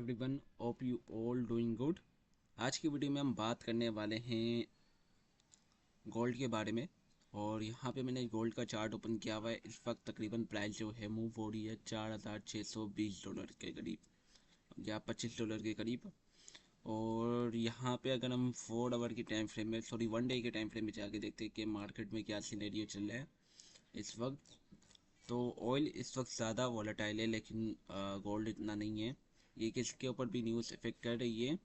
Everyone, hope you all doing good. आज की video में हम बात करने वाले हैं गोल्ड के बारे में। और यहाँ पे मैंने गोल्ड का चार्ट ओपन किया हुआ है। इस वक्त तकरीबन प्राइस जो है मूव हो रही है $4,620 के करीब या $25 के करीब। और यहाँ पे अगर हम 4 आवर की टाइम फ्रेम में 1 डे के टाइम फ्रेम में जाके देखते हैं कि मार्केट में क्या सिनेरियो चल रहा है इस वक्त, तो ऑयल इस वक्त ज़्यादा वॉलेटाइल है, लेकिन गोल्ड इतना नहीं है। ये किसके ऊपर भी न्यूज़ इफेक्ट कर रही है,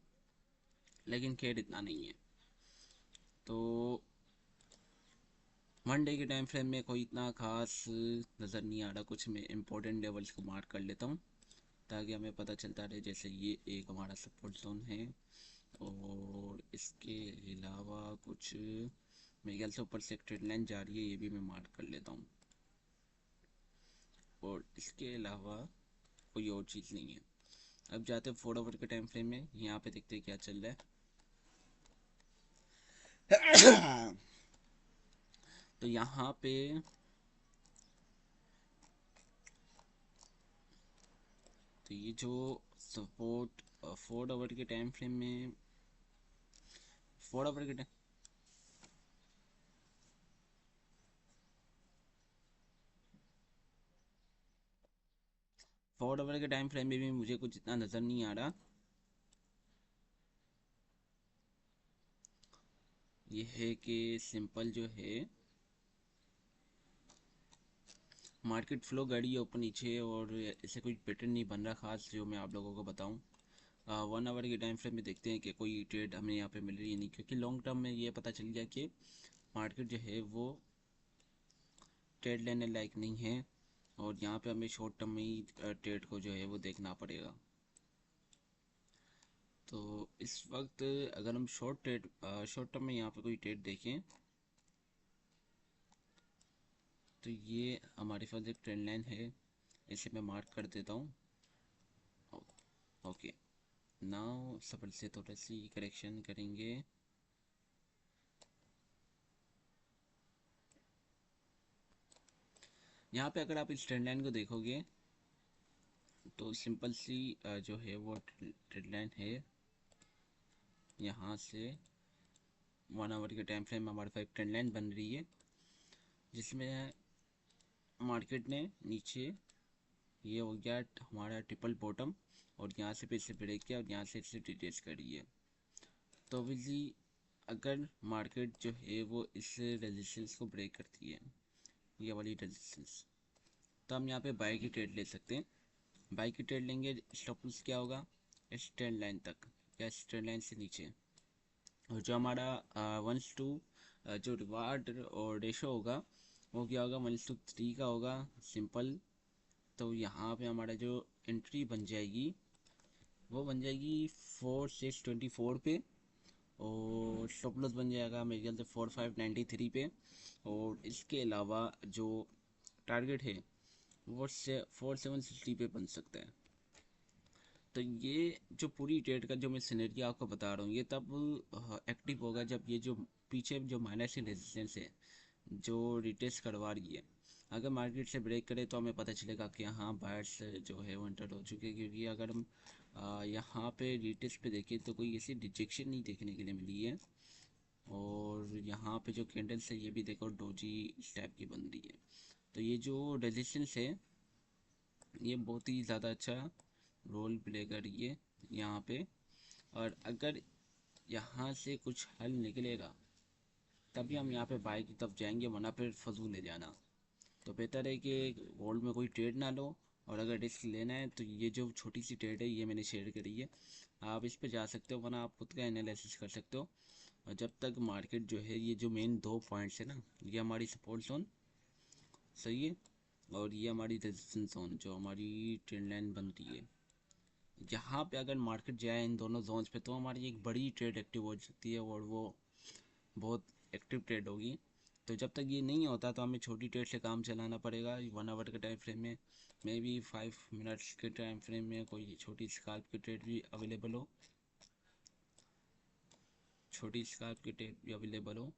लेकिन खैर इतना नहीं है। तो 1 डे के टाइम फ्रेम में कोई इतना खास नज़र नहीं आ रहा। कुछ मैं इंपॉर्टेंट लेवल्स को मार्क कर लेता हूँ ताकि हमें पता चलता रहे। जैसे ये एक हमारा सपोर्ट जोन है, और इसके अलावा कुछ मेरे ख्याल से ऊपर से एक ट्रेड लाइन जा रही है, ये भी मैं मार्क कर लेता हूँ। और इसके अलावा कोई और चीज़ नहीं है। अब जाते हैं 4 आवर के टाइम फ्रेम में, यहाँ पे देखते हैं क्या चल रहा है। तो यहाँ पे तो ये जो सपोर्ट 4 आवर के टाइम फ्रेम में 4 आवर के 4 आवर के टाइम फ्रेम में भी मुझे कुछ इतना नज़र नहीं आ रहा। ये है कि सिंपल जो है मार्केट फ्लो गाड़ी है ऊपर नीचे, और ऐसे कोई पैटर्न नहीं बन रहा खास जो मैं आप लोगों को बताऊं। 1 आवर के टाइम फ्रेम में देखते हैं कि कोई ट्रेड हमें यहाँ पे मिल रही है नहीं, क्योंकि लॉन्ग टर्म में ये पता चल गया कि मार्केट जो है वो ट्रेड लेने लायक नहीं है। और यहाँ पे हमें शॉर्ट टर्म में ही ट्रेड को जो है वो देखना पड़ेगा। तो इस वक्त अगर हम शॉर्ट टर्म में यहाँ पे कोई ट्रेड देखें, तो ये हमारे पास एक ट्रेंड लाइन है, इसे मैं मार्क कर देता हूँ। ओके, नाउ सबर से थोड़ा सी करेक्शन करेंगे। यहाँ पे अगर आप इस ट्रेंड लाइन को देखोगे तो सिंपल सी जो है वो ट्रेंड लाइन है। यहाँ से 1 आवर के टाइम फ्रेम में हमारे पास एक ट्रेंड लाइन बन रही है, जिसमें मार्केट ने नीचे ये हो गया हमारा ट्रिपल बॉटम, और यहाँ से फिर से ब्रेक किया और यहाँ से इसे रिट्रेस करी है। तो ऑब्वियसली अगर मार्केट जो है वो इस रेजिस्टेंस को ब्रेक करती है, ये वाली रेजिस्टेंस, तो हम यहाँ पे बाई की ट्रेड ले सकते हैं। बाई की ट्रेड लेंगे, स्टॉप लॉस क्या होगा इस ट्रेंड लाइन तक या इस ट्रेंड लाइन से नीचे। और जो हमारा 1:2 जो रिवार्ड और रेशो होगा वो क्या होगा, 1:3 का होगा सिंपल। तो यहाँ पे हमारा जो एंट्री बन जाएगी वो बन जाएगी 4,624 पे, और स्टॉप लॉस बन जाएगा मेरे ख्याल से 4,593 पे। और इसके अलावा जो टारगेट है वो 4,760 पे बन सकता है। तो ये जो पूरी ट्रेड का जो मैं सिनेरियो आपको बता रहा हूँ, ये तब एक्टिव होगा जब ये जो पीछे जो माइनस रेजिस्टेंस है जो रिटेस्ट करवा रही है, अगर मार्केट से ब्रेक करे तो हमें पता चलेगा कि हाँ बायर्स जो है वो एंटर हो चुके हैं। क्योंकि अगर हम यहाँ पे रिटेस्ट पे देखें तो कोई ऐसी डिजेक्शन नहीं देखने के लिए मिली है। और यहाँ पे जो कैंडल्स है ये भी देखो डोजी इस टाइप की बन रही है। तो ये जो रेजिस्टेंस है ये बहुत ही ज़्यादा अच्छा रोल प्ले कर रही है यहाँ पे। और अगर यहाँ से कुछ हल निकलेगा तभी हम यहाँ पे बाई की तरफ जाएंगे, वरना फिर फजूल ले जाना। तो बेहतर है कि गोल्ड में कोई ट्रेड ना लो, और अगर रिस्क लेना है तो ये जो छोटी सी ट्रेड है ये मैंने शेयर करी है, आप इस पे जा सकते हो, वरना आप खुद का एनालिसिस कर सकते हो। और जब तक मार्केट जो है ये जो मेन 2 पॉइंट्स है ना, ये हमारी सपोर्ट जोन सही है, और ये हमारी रेजिस्टेंस जोन जो हमारी ट्रेंड लाइन बन रही है, यहाँ पे अगर मार्केट जाए इन दोनों जोन्स पे तो हमारी एक बड़ी ट्रेड एक्टिव हो सकती है, और वो बहुत एक्टिव ट्रेड होगी। तो जब तक ये नहीं होता तो हमें छोटी ट्रेड से काम चलाना पड़ेगा। 1 आवर के टाइम फ्रेम में मे बी 5 मिनट्स के टाइम फ्रेम में कोई छोटी स्काल्प की ट्रेड भी अवेलेबल हो,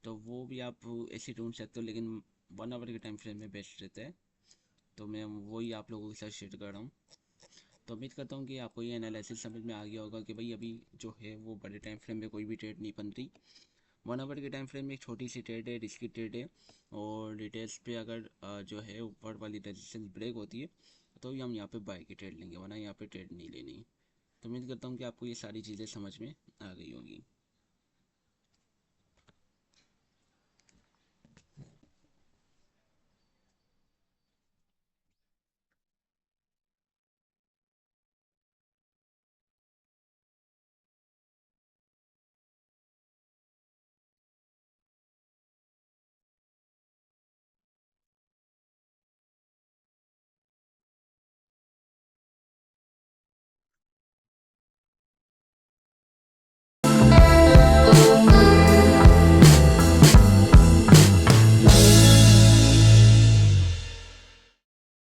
तो वो भी आप ऐसे ढूंढ सकते हो, लेकिन 1 आवर के टाइम फ्रेम में बेस्ट रहता है। तो मैं वही आप लोगों के साथ शेयर कर रहा हूँ। तो उम्मीद करता हूँ कि आपको ये एनालिसिस समझ में आ गया होगा कि भाई अभी जो है वो बड़े टाइम फ्रेम में कोई भी ट्रेड नहीं बन रही। 1 आवर के टाइम फ्रेम में एक छोटी सी ट्रेड है, रिस्की ट्रेड है, और डिटेल्स पे अगर जो है ऊपर वाली रेजिस्टेंस ब्रेक होती है तो हम यहाँ पे बाय की ट्रेड लेंगे, वरना यहाँ पे ट्रेड नहीं लेनी। तो उम्मीद करता हूँ कि आपको ये सारी चीज़ें समझ में आ गई होंगी।